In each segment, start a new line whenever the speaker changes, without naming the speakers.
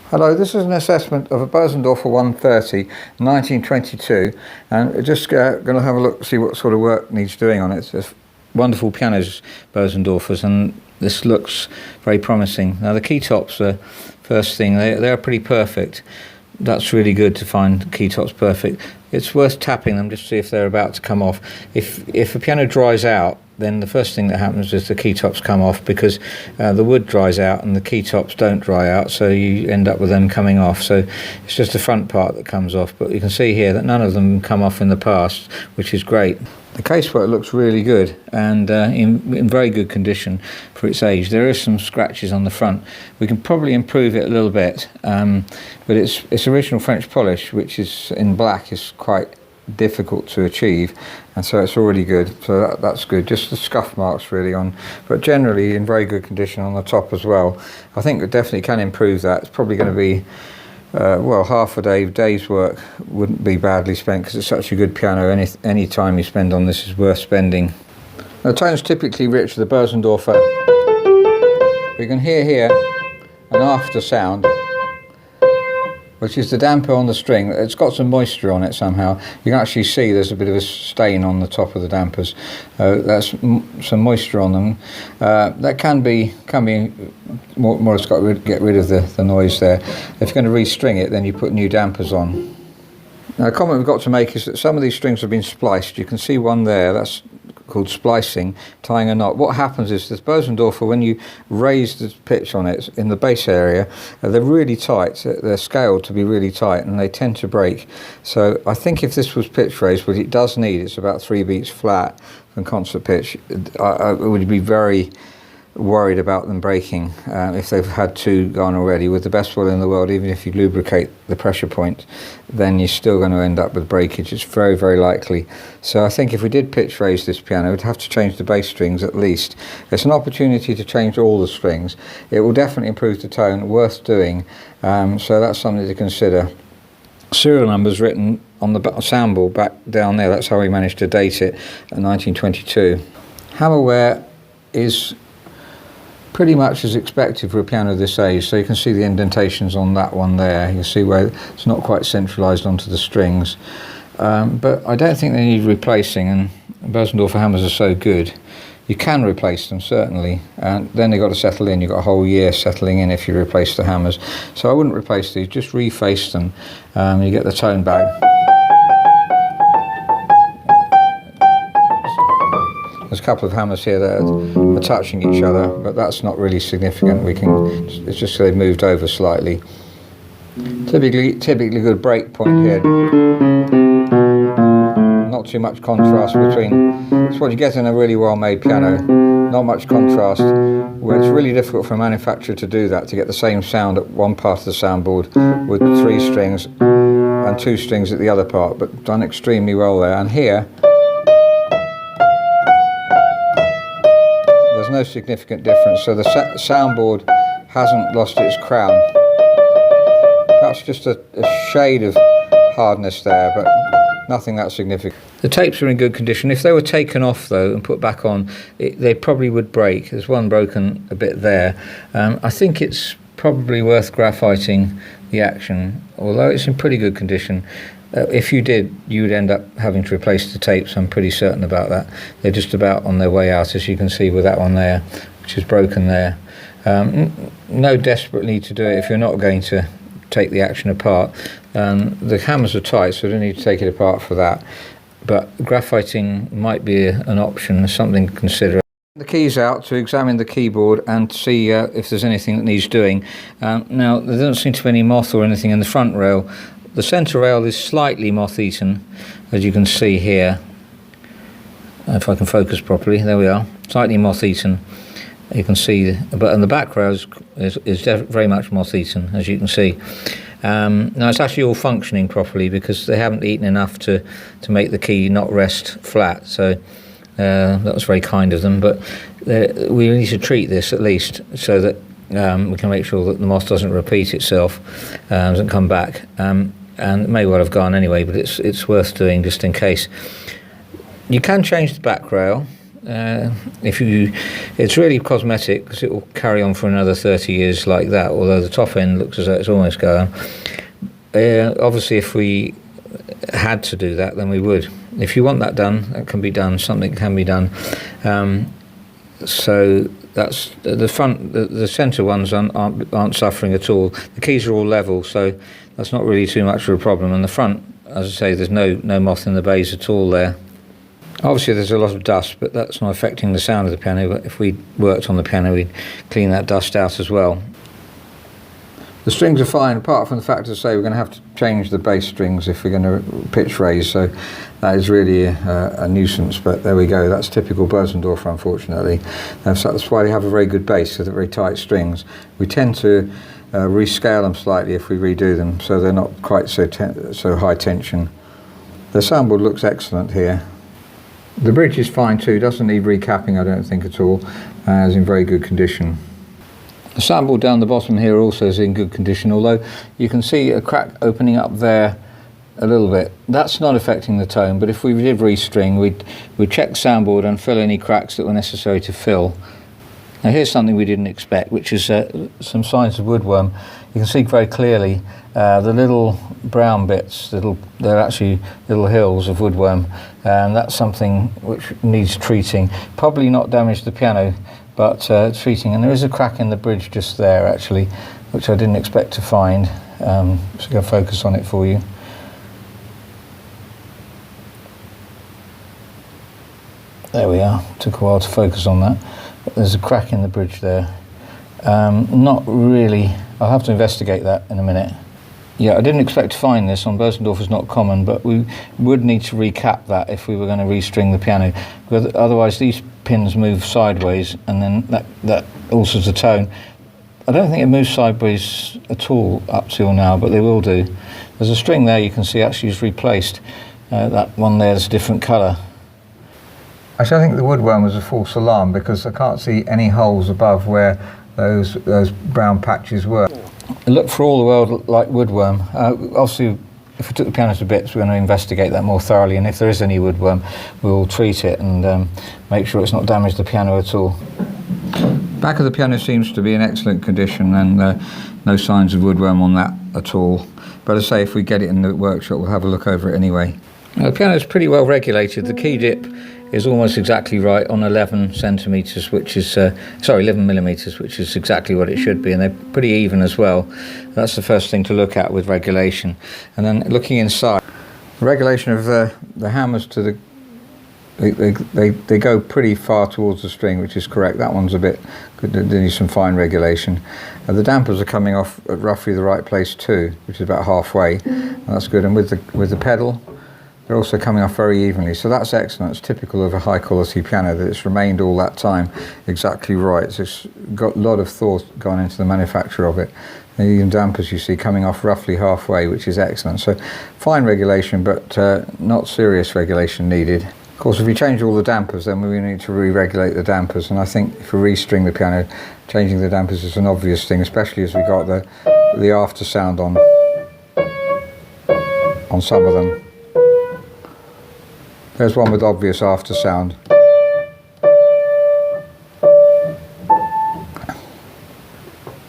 Hello, this is an assessment of a Bosendorfer 130, 1922, and we're just going to have a look, see what sort of work needs doing on it. It's wonderful pianos, Bosendorfers, and this looks very promising. Now the key tops are first thing, they're pretty perfect. That's really good to find key tops perfect. It's worth tapping them just to see if they're about to come off. If a piano dries out, then the first thing that happens is the key tops come off, because the wood dries out and the key tops don't dry out, so you end up with them coming off. So it's just the front part that comes off, but you can see here that none of them come off in the past, which is great. The casework looks really good and in very good condition for its age. There is some scratches on the front. We can probably improve it a little bit, but it's original French polish, which is in black, is quite difficult to achieve, and so it's already good, so that's good. Just the scuff marks really on, but generally in very good condition on the top as well. I think we definitely can improve that. It's probably going to be well, half a day's work wouldn't be badly spent, because it's such a good piano. Any time you spend on this is worth spending. The tone's typically rich, the Bosendorfer. We can hear here an after sound, which is the damper on the string. It's got some moisture on it somehow. You can actually see there's a bit of a stain on the top of the dampers. That's some moisture on them. That can be more. It's got to get rid of the noise there. If you're going to restring it, then you put new dampers on. Now, a comment we've got to make is that some of these strings have been spliced. You can see one there. That's called splicing, tying a knot. What happens is this Bosendorfer, when you raise the pitch on it in the bass area, they're really tight. They're scaled to be really tight, and they tend to break. So I think if this was pitch raised, what it does need, it's about 3 beats flat from concert pitch. I would be very worried about them breaking if they've had 2 gone already. With the best will in the world, even if you lubricate the pressure point, then you're still going to end up with breakage. It's very, very likely. So I think if we did pitch raise this piano, we'd have to change the bass strings at least. It's an opportunity to change all the strings. It will definitely improve the tone, worth doing. So that's something to consider. Serial numbers written on the soundboard back down there. That's how we managed to date it at 1922. Hammer wear is pretty much as expected for a piano this age, so you can see the indentations on that one there. You see where it's not quite centralised onto the strings, but I don't think they need replacing, and Bosendorfer hammers are so good. You can replace them, certainly, and then they've got to settle in. You've got a whole year settling in if you replace the hammers. So I wouldn't replace these, just reface them. You get the tone back. There's a couple of hammers here that are touching each other, but that's not really significant. It's just they've moved over slightly. Typically good break point here. Not too much contrast between. It's what you get in a really well-made piano. Not much contrast, where it's really difficult for a manufacturer to do that, to get the same sound at one part of the soundboard with 3 strings and 2 strings at the other part, but done extremely well there. And here, there's no significant difference, so the soundboard hasn't lost its crown. Perhaps just a shade of hardness there, but nothing that significant. The tapes are in good condition. If they were taken off though and put back on, they probably would break. There's one broken a bit there. I think it's probably worth graphiting the action, although it's in pretty good condition. If you did, you would end up having to replace the tapes. I'm pretty certain about that. They're just about on their way out, as you can see with that one there, which is broken there. No desperate need to do it if you're not going to take the action apart. The hammers are tight, so you don't need to take it apart for that. But graphiting might be an option, something to consider. The keys out to examine the keyboard and to see if there's anything that needs doing. Now, there doesn't seem to be any moth or anything in the front rail. The centre rail is slightly moth-eaten, as you can see here. If I can focus properly, there we are, slightly moth-eaten. You can see, but in the back rail is very much moth-eaten, as you can see. Now it's actually all functioning properly, because they haven't eaten enough to make the key not rest flat. So that was very kind of them. But we need to treat this at least, so that we can make sure that the moth doesn't repeat itself, doesn't come back. And it may well have gone anyway, but it's worth doing just in case. You can change the back rail. It's really cosmetic because it will carry on for another 30 years like that, although the top end looks as though it's almost going. Obviously if we had to do that, then we would. If you want that done, that can be done, something can be done. So that's the front, the centre ones aren't suffering at all. The keys are all level, so that's not really too much of a problem. And the front, as I say, there's no moth in the bays at all there. Obviously there's a lot of dust, but that's not affecting the sound of the piano. But if we worked on the piano, we'd clean that dust out as well. The strings are fine, apart from the fact, as I say, we're going to have to change the bass strings if we're going to pitch raise, so that is really a nuisance, but there we go. That's typical Bosendorfer, unfortunately. That's why they have a very good bass, so they're very tight strings. We tend to rescale them slightly if we redo them, so they're not quite so high tension. The soundboard looks excellent here. The bridge is fine too, doesn't need recapping I don't think at all, is in very good condition. The soundboard down the bottom here also is in good condition, although you can see a crack opening up there a little bit. That's not affecting the tone, but if we did restring, we'd check the soundboard and fill any cracks that were necessary to fill. Now here's something we didn't expect, which is some signs of woodworm. You can see very clearly the little brown bits, they're actually little hills of woodworm, and that's something which needs treating. Probably not damage the piano, but treating. And there is a crack in the bridge just there actually, which I didn't expect to find. Just go focus on it for you. There we are. Took a while to focus on that. But there's a crack in the bridge there. Not really. I'll have to investigate that in a minute. Yeah, I didn't expect to find this. On Bosendorfer is not common, but we would need to recap that if we were going to restring the piano, because otherwise these pins move sideways, and then that alters the tone. I don't think it moves sideways at all up till now, but they will do. There's a string there you can see actually is replaced. That one there is a different colour. Actually, I think the woodworm was a false alarm because I can't see any holes above where those brown patches were. It looked for all the world like woodworm. Obviously, if we took the piano to bits, we're going to investigate that more thoroughly, and if there is any woodworm, we'll treat it and make sure it's not damaged the piano at all. Back of the piano seems to be in excellent condition, and no signs of woodworm on that at all. But as I say, if we get it in the workshop, we'll have a look over it anyway. Now, the piano is pretty well regulated. The key dip is almost exactly right on 11 centimetres, which is 11 millimetres, which is exactly what it should be, and they're pretty even as well. That's the first thing to look at with regulation. And then looking inside, the regulation of the hammers to they go pretty far towards the string, which is correct. That one's a bit good. They need some fine regulation. The dampers are coming off at roughly the right place too, which is about halfway. And that's good. And with the pedal, they're also coming off very evenly, so that's excellent. It's typical of a high quality piano that it's remained all that time exactly right. So it's got a lot of thought gone into the manufacture of it. The even dampers you see coming off roughly halfway, which is excellent. So fine regulation, but not serious regulation needed. Of course, if we change all the dampers, then we need to re-regulate the dampers, and I think if we restring the piano, changing the dampers is an obvious thing, especially as we got the after sound on some of them. There's one with obvious after sound.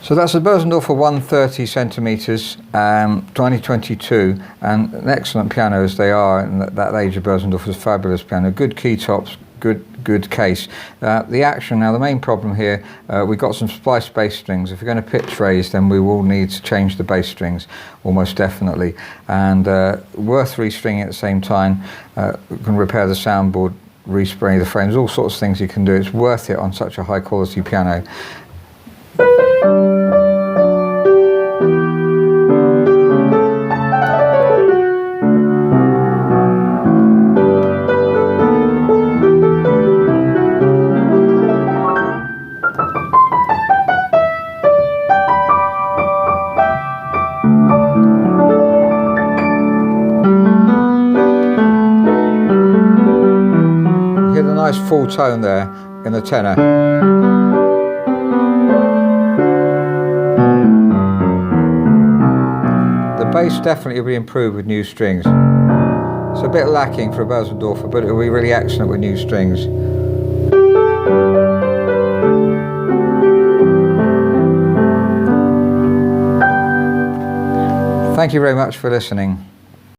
So that's a Bosendorfer 130 centimetres, 2022, and an excellent piano as they are, and that age of Bosendorfer is a fabulous piano. Good key tops, good case. The action, now the main problem here, we've got some spliced bass strings. If we're going to pitch raise, then we will need to change the bass strings, almost definitely. And worth restringing at the same time. We can repair the soundboard, respray the frames, all sorts of things you can do. It's worth it on such a high quality piano. Nice full tone there in the tenor. The bass definitely will be improved with new strings. It's a bit lacking for a Bosendorfer, but it will be really excellent with new strings. Thank you very much for listening.